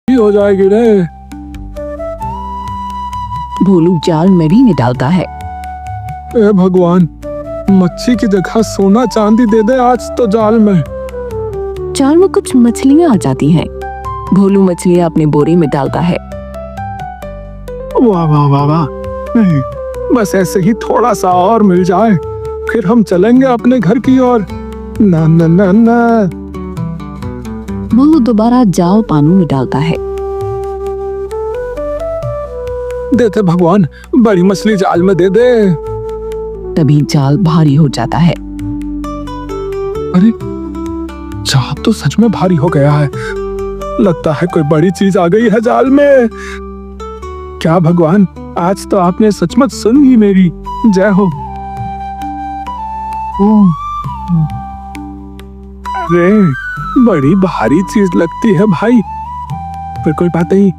हो जाएगी रे। भोलू जाल में भी डालता है। ए भगवान, मच्छी की जगह सोना चांदी दे दे आज तो जाल में। जाल में कुछ मछलियां आ जाती हैं। भोलू मछलियां अपने बोरे में डालता है। वाह वाह वाह वाह, नहीं बस ऐसे ही थोड़ा सा और मिल जाए, फिर हम चलेंगे अपने घर की ओर। ना ना ना ना। भोलू दोबारा जाल पानी में डालता है। देते भगवान, बड़ी मछली जाल में दे दे। तभी जाल भारी हो जाता है। अरे जाल तो सच में भारी हो गया है। लगता है कोई बड़ी चीज आ गई है जाल में। क्या भगवान, आज तो आपने सचमुच सुन ली मेरी। जय हो। अरे बड़ी भारी चीज लगती है भाई। फिर कोई बात नहीं।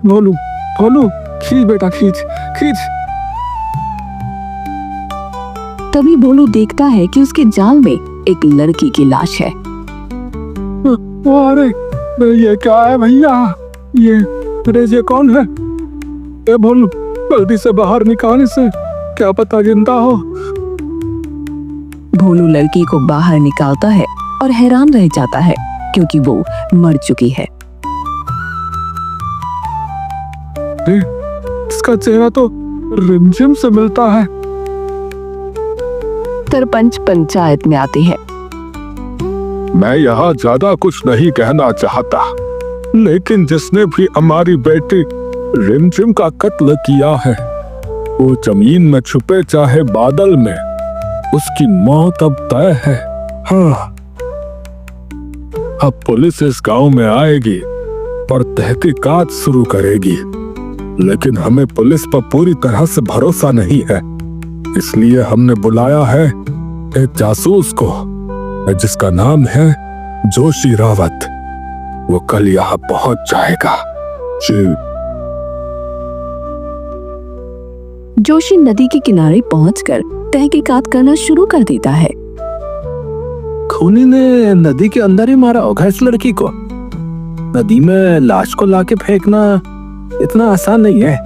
भोलू भोलू, खींच बेटा, खींच खींच। तभी भोलू देखता है कि उसके जाल में एक लड़की की लाश है। अरे ये क्या है भैया? ये कौन है? ए भोलू, जल्दी से बाहर निकाल इसे, क्या पता जिंदा हो। भोलू लड़की को बाहर निकालता है और हैरान रह जाता है क्योंकि वो मर चुकी है। इसका चेहरा तो रिमझिम से मिलता है। सरपंच पंचायत में आते हैं। मैं यहाँ ज्यादा कुछ नहीं कहना चाहता, लेकिन जिसने भी हमारी बेटी रिमझिम का कत्ल किया है, वो जमीन में छुपे चाहे बादल में, उसकी मौत अब तय है। हाँ, अब पुलिस इस गांव में आएगी और तहकीकात शुरू करेगी, लेकिन हमें पुलिस पर पूरी तरह से भरोसा नहीं है। इसलिए हमने बुलाया है एक जासूस को, जिसका नाम है जोशी रावत। वो कल यहाँ पहुंच जाएगा। जोशी नदी के किनारे पहुंचकर तहकीकात करना शुरू कर देता है। खूनी ने नदी के अंदर ही मारा होगा इस लड़की को। नदी में लाश को लाके फेंकना इतना आसान नहीं है।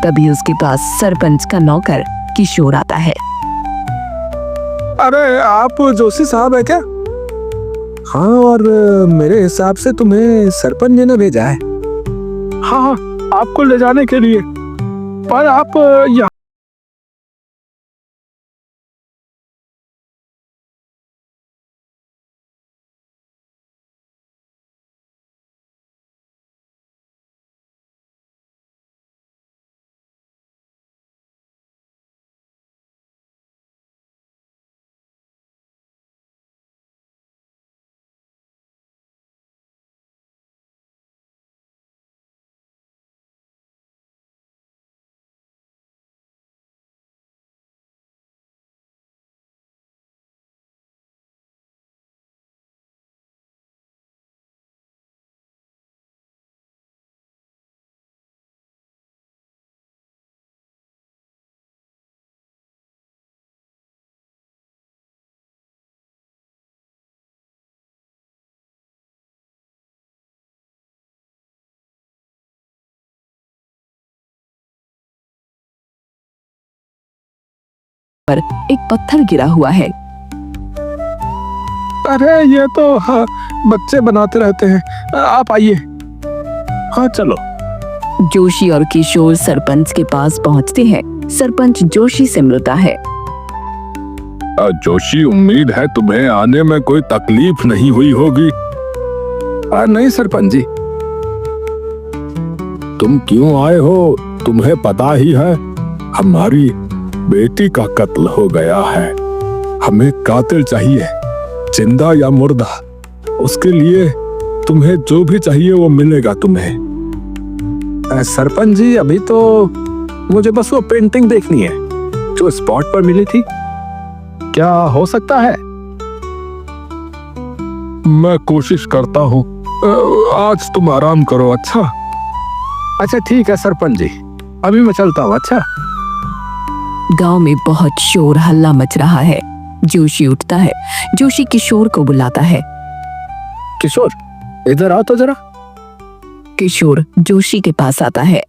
तभी उसके पास सरपंच का नौकर किशोर आता है। अरे आप जोशी साहब है क्या? हाँ, और मेरे हिसाब से तुम्हें सरपंच जी ने भेजा है। हाँ, आपको ले जाने के लिए। पर आप यहाँ पर एक पत्थर गिरा हुआ है। अरे ये तो हाँ, बच्चे बनाते रहते हैं। आप आइए। हाँ चलो। जोशी और किशोर सरपंच के पास पहुंचते हैं। सरपंच जोशी से मिलता है। जोशी, उम्मीद है तुम्हें आने में कोई तकलीफ नहीं हुई होगी। नहीं सरपंच जी। तुम क्यों आए हो तुम्हें पता ही है। हमारी बेटी का कत्ल हो गया है। हमें कातिल चाहिए, जिंदा या मुर्दा। उसके लिए तुम्हें जो भी चाहिए वो मिलेगा तुम्हें। सरपंच जी, अभी तो मुझे बस वो पेंटिंग देखनी है जो स्पॉट पर मिली थी। क्या हो सकता है? मैं कोशिश करता हूँ। आज तुम आराम करो। अच्छा ठीक है सरपंच जी, अभी मैं चलता हूँ। अच्छा। गांव में बहुत शोर हल्ला मच रहा है। जोशी उठता है। जोशी किशोर को बुलाता है। किशोर, इधर आओ तो जरा। किशोर जोशी के पास आता है।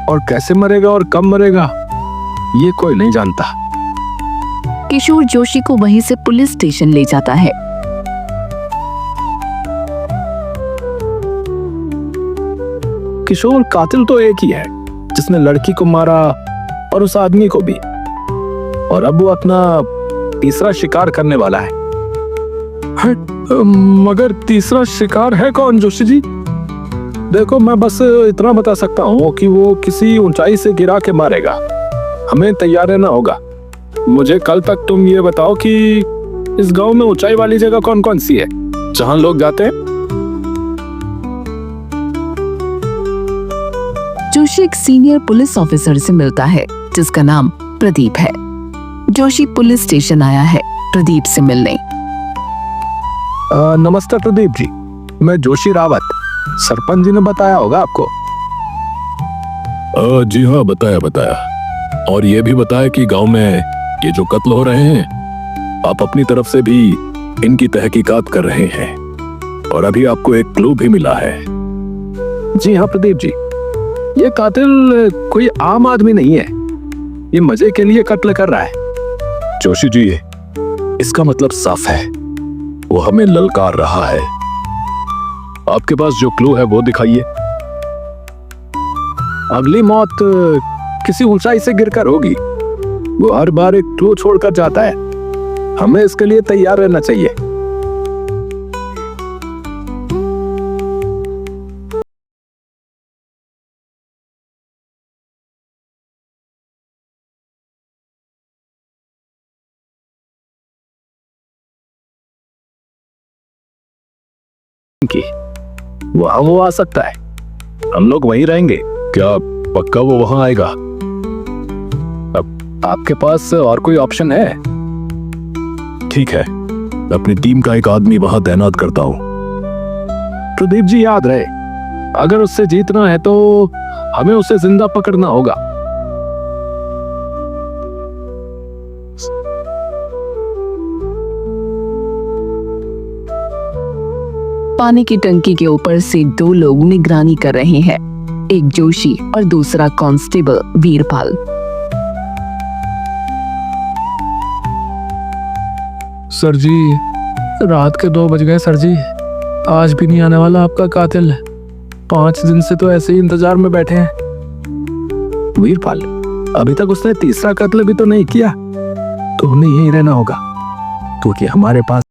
और कैसे मरेगा और कब मरेगा ये कोई नहीं जानता। किशोर जोशी को वहीं से पुलिस स्टेशन ले जाता है। किशोर, कातिल तो एक ही है जिसने लड़की को मारा और उस आदमी को भी, और अब वो अपना तीसरा शिकार करने वाला है। मगर तीसरा शिकार है कौन जोशी जी? देखो, मैं बस इतना बता सकता हूँ कि वो किसी ऊंचाई से गिरा के मारेगा। हमें तैयार रहना होगा। मुझे कल तक तुम ये बताओ कि इस गांव में ऊंचाई वाली जगह कौन कौन सी है जहां लोग जाते हैं? जोशी एक सीनियर पुलिस ऑफिसर से मिलता है जिसका नाम प्रदीप है। जोशी पुलिस स्टेशन आया है प्रदीप से मिलने। नमस्ते प्रदीप जी, मैं जोशी रावत। सरपंच जी ने बताया होगा आपको। जी हाँ, बताया। और ये भी बताया कि गांव में ये जो कत्ल हो रहे हैं, आप अपनी तरफ से भी इनकी तहकीकात कर रहे हैं, और अभी आपको एक क्लू भी मिला है। जी हाँ प्रदीप जी, ये कातिल कोई आम आदमी नहीं है। ये मजे के लिए कत्ल कर रहा है। जोशी जी, इसका मतलब साफ है, वो हमें ललकार रहा है। आपके पास जो क्लू है वो दिखाइए। अगली मौत किसी ऊंचाई से गिरकर होगी। वो हर बार एक क्लू छोड़कर जाता है। हमें इसके लिए तैयार रहना चाहिए। वहां वो आ सकता है, हम लोग वहीं रहेंगे। क्या पक्का वो वहां आएगा? अब आपके पास और कोई ऑप्शन है? ठीक है, मैं अपनी टीम का एक आदमी वहां तैनात करता हूं। प्रदीप जी, याद रहे, अगर उससे जीतना है तो हमें उसे जिंदा पकड़ना होगा। पानी की टंकी के ऊपर से दो लोग निगरानी कर रहे हैं, एक जोशी और दूसरा कांस्टेबल वीरपाल। सर जी, रात के 2 बज गए सर जी। आज भी नहीं आने वाला आपका कातिल। 5 दिन से तो ऐसे ही इंतजार में बैठे हैं। वीरपाल, अभी तक उसने तीसरा कत्ल भी तो नहीं किया। तो हमें यहीं रहना होगा, क्योंकि हमारे पास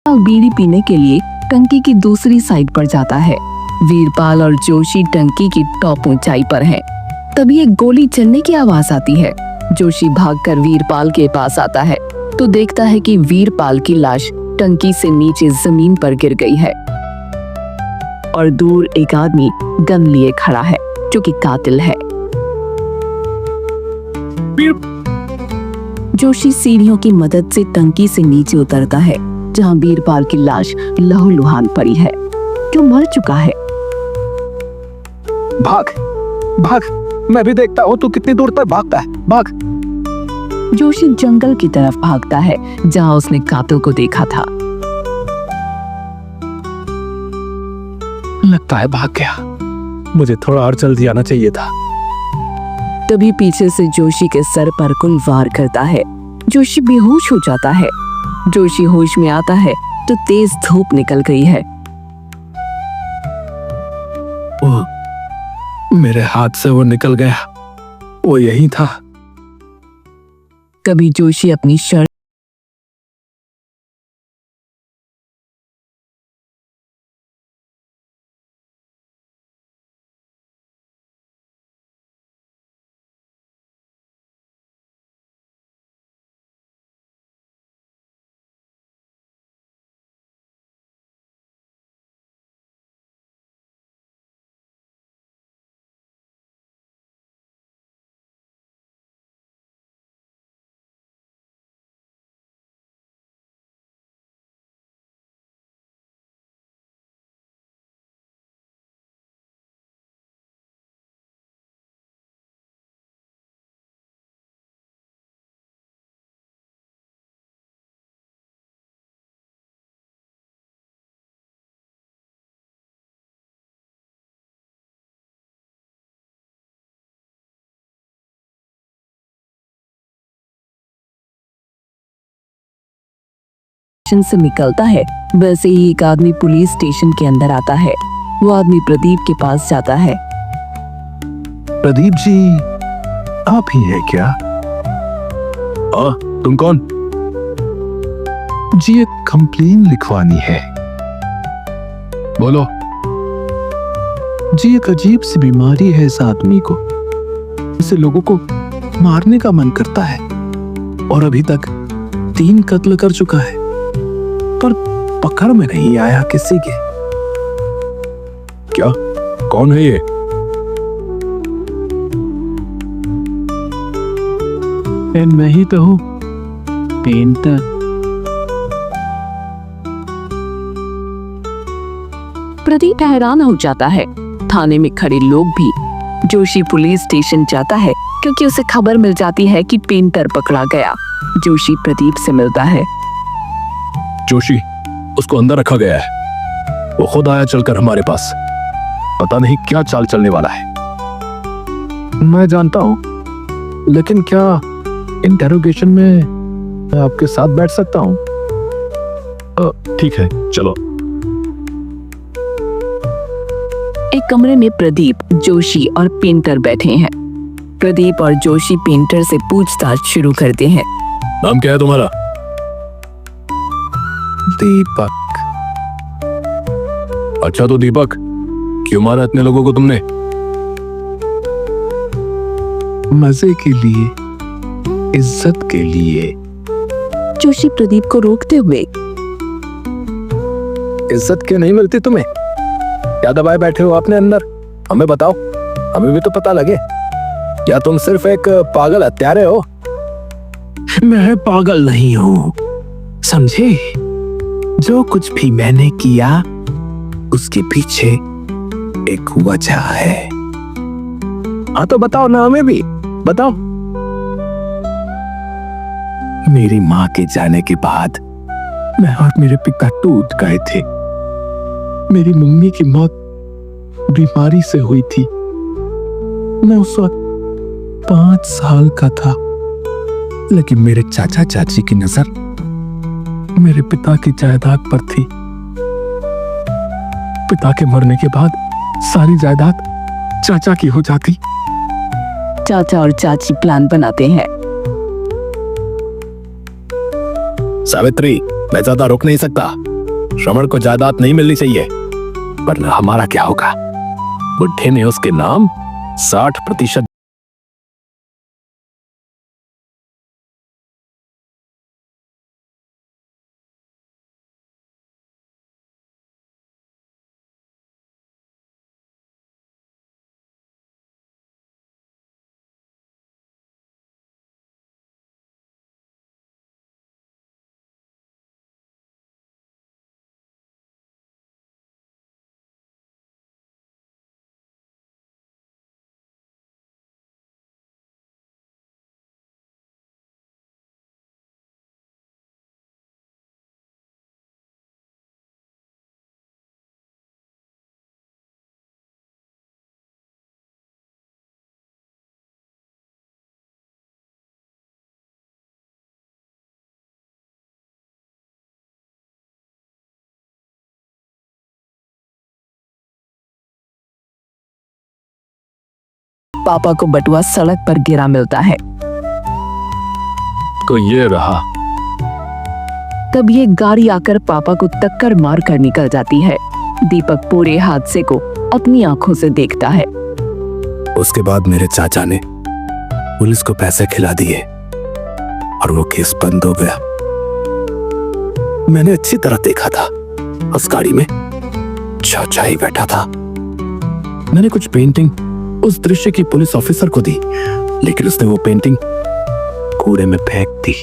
बीड़ी पीने के लिए टंकी की दूसरी साइड पर जाता है। वीरपाल और जोशी टंकी की टॉप ऊंचाई पर हैं। तभी एक गोली चलने की आवाज आती है। जोशी भागकर वीरपाल के पास आता है तो देखता है कि वीरपाल की लाश टंकी से नीचे जमीन पर गिर गई है और दूर एक आदमी गन लिए खड़ा है जो कि कातिल है। जोशी सीढ़ियों की मदद से टंकी से नीचे उतरता है जहां वीरपाल की लाश लहूलुहान पड़ी है जो मर चुका है। भाग भाग, मैं भी देखता हूँ तू कितनी दूर तक भागता है, भाग। जोशी जंगल की तरफ भागता है जहां उसने कातिल को देखा था। लगता है भाग गया, मुझे थोड़ा और जल्दी आना चाहिए था। तभी पीछे से जोशी के सर पर कुल वार करता है। जोशी बेहोश हो जाता है। जोशी होश में आता है तो तेज धूप निकल गई है। मेरे हाथ से वो निकल गया, वो यही था। कभी जोशी अपनी शर्ट से निकलता है वैसे ही एक आदमी पुलिस स्टेशन के अंदर आता है। वो आदमी प्रदीप के पास जाता है। प्रदीप जी, आप ही है क्या? तुम कौन? जी एक कंप्लेन लिखवानी है। बोलो। जी एक अजीब सी बीमारी है इस आदमी को, इसे लोगों को मारने का मन करता है और अभी तक 3 कत्ल कर चुका है पर पकड़ में नहीं आया किसी के। क्या? कौन है ये? मैं ही तो हूँ, पेंटर। प्रदीप हैरान हो जाता है। थाने में खड़े लोग भी। जोशी पुलिस स्टेशन जाता है क्योंकि उसे खबर मिल जाती है कि पेंटर पकड़ा गया। जोशी प्रदीप से मिलता है। जोशी, उसको अंदर रखा गया है। वो खुद आया चलकर हमारे पास। पता नहीं क्या चाल चलने वाला है। मैं जानता हूं, लेकिन क्या इंटेरोगेशन में मैं आपके साथ बैठ सकता हूं? ठीक है, चलो। एक कमरे में प्रदीप, जोशी और पेंटर बैठे हैं। प्रदीप और जोशी पेंटर से पूछताछ शुरू करते हैं। नाम क्या है तुम्हारा? दीपक। अच्छा तो दीपक, क्यों मारा इतने लोगों को तुमने? मजे के लिए, इज्जत के लिए। जोशी प्रदीप को रोकते हुए। इज्जत क्यों नहीं मिलती तुम्हें? क्या दबाए बैठे हो अपने अंदर? हमें बताओ, हमें भी तो पता लगे। क्या तुम सिर्फ एक पागल हत्यारे हो? मैं पागल नहीं हूं, समझे? जो कुछ भी मैंने किया उसके पीछे एक वजह है। हाँ तो बताओ ना, हमें भी बताओ। मेरी माँ के जाने के बाद मैं और मेरे पिता टूट गए थे। मेरी मम्मी की मौत बीमारी से हुई थी। मैं उस वक्त 5 साल का था, लेकिन मेरे चाचा चाची की नजर मेरे पिता की जायदाद पर थी। पिता के मरने के बाद सारी जायदाद चाचा की हो जाती। चाचा और चाची प्लान बनाते हैं। सावित्री, मैं ज्यादा रुक नहीं सकता। श्रवण को जायदाद नहीं मिलनी चाहिए, वरना हमारा क्या होगा। बुढ़े ने उसके नाम 60% पापा को बटुआ सड़क पर गिरा मिलता है। तो ये रहा। तब ये गाड़ी आकर पापा को टक्कर मार कर निकल जाती है। दीपक पूरे हादसे को अपनी आंखों से देखता है। उसके बाद मेरे चाचा ने पुलिस को पैसे खिला दिए और वो केस बंद हो गया। मैंने अच्छी तरह देखा था, उस गाड़ी में चाचा ही बैठा था। मैंने कुछ पेंटिंग उस दृश्य की पुलिस ऑफिसर को दी, लेकिन उसने वो पेंटिंग कूड़े में फेंक दी।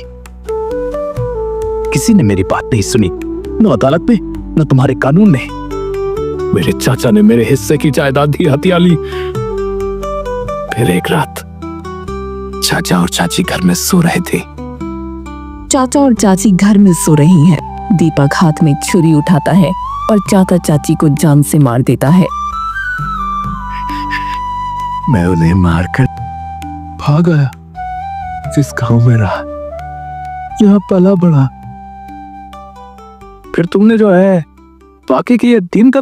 किसी ने मेरी बात नहीं सुनी, न अदालत में न तुम्हारे कानून ने। मेरे चाचा ने मेरे हिस्से की जायदाद ही हथिया ली। फिर एक रात चाचा और चाची घर में सो रहे थे। चाचा और चाची घर में सो रही हैं। दीपक हाथ में छुरी उठाता है और चाचा चाची को जान से मार देता है। मैं उन्हें मारकर भाग आया, जिस गांव में रहा, यहाँ पला बढ़ा। फिर तुमने जो है बाकी की ये दिन का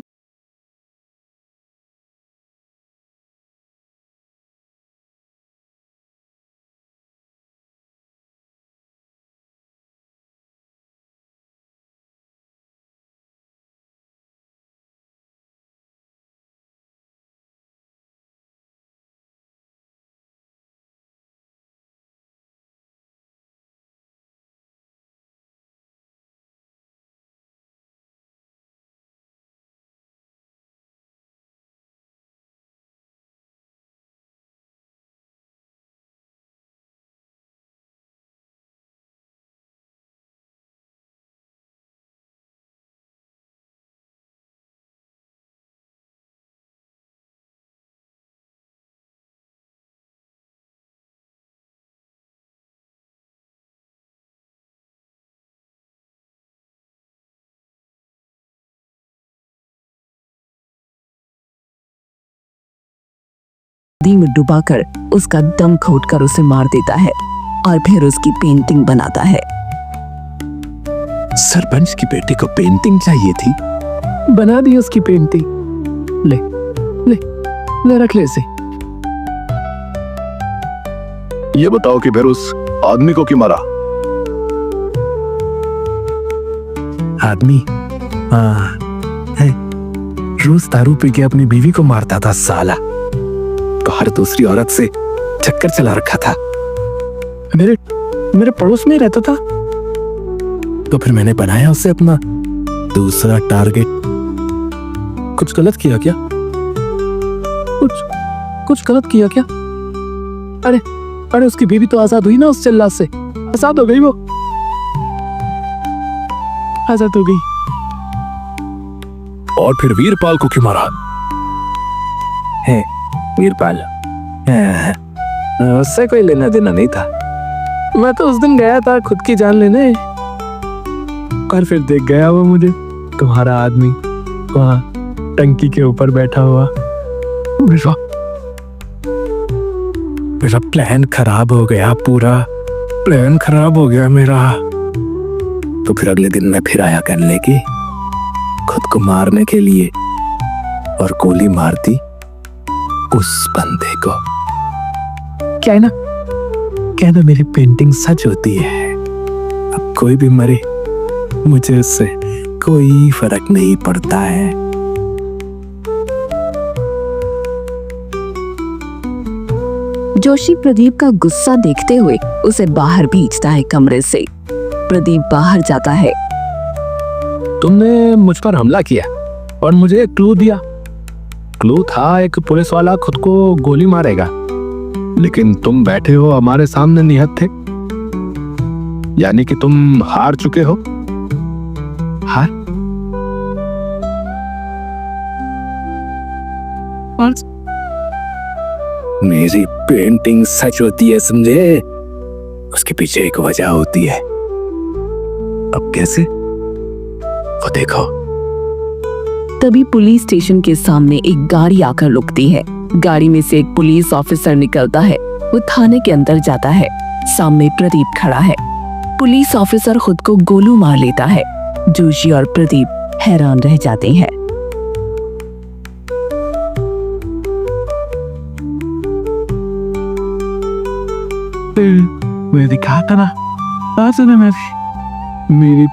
नदी में डुबाकर उसका दम घोटकर उसे मार देता है और फिर उसकी पेंटिंग बनाता है। सरपंच की बेटी को पेंटिंग चाहिए थी, बना दी उसकी पेंटिंग। ले ले ले, रख ले इसे। ये बताओ कि फिर उस आदमी को क्यों मारा? आदमी रोज दारू पी के अपनी बीवी को मारता था साला। बाहर दूसरी औरत से चक्कर चला रखा था। मेरे पड़ोस में ही रहता था। तो फिर मैंने बनाया उसे अपना दूसरा टारगेट। कुछ गलत किया क्या? कुछ गलत किया क्या? अरे उसकी बीवी तो आजाद हुई ना उस चिल्लास से। आजाद हो गई, वो आजाद हो गई। और फिर वीरपाल को क्यों मारा? है वीरपाल, उससे कोई लेना देना नहीं था। मैं तो उस दिन गया था खुद की जान लेने, और फिर देख गया वो मुझे, तुम्हारा आदमी वहां टंकी के ऊपर बैठा हुआ। मेरा प्लान खराब हो गया, पूरा प्लान खराब हो गया मेरा। तो फिर अगले दिन मैं फिर आया करने की, खुद को मारने के लिए, और गोली मार दी उस बंदे को। कहना मेरी पेंटिंग सच होती है। अब कोई भी मरे, मुझे उससे कोई फर्क नहीं पड़ता है। जोशी प्रदीप का गुस्सा देखते हुए उसे बाहर भेजता है कमरे से। प्रदीप बाहर जाता है। तुमने मुझ पर हमला किया और मुझे एक क्लू दिया। क्लू था एक पुलिस वाला खुद को गोली मारेगा, लेकिन तुम बैठे हो हमारे सामने निहत्थे, यानी कि तुम हार चुके हो। हार? मेरी पेंटिंग सच होती है, समझे? उसके पीछे एक वजह होती है। अब कैसे? वो देखो। तभी पुलिस स्टेशन के सामने एक गाड़ी आकर रुकती है। गाड़ी में से एक पुलिस ऑफिसर निकलता है। वो थाने के अंदर जाता है। सामने प्रदीप खड़ा है। पुलिस ऑफिसर खुद को गोलू मार लेता है। जोशी और प्रदीप हैरान रह जाते हैं। मैं दिखा था ना, आज ने मेरी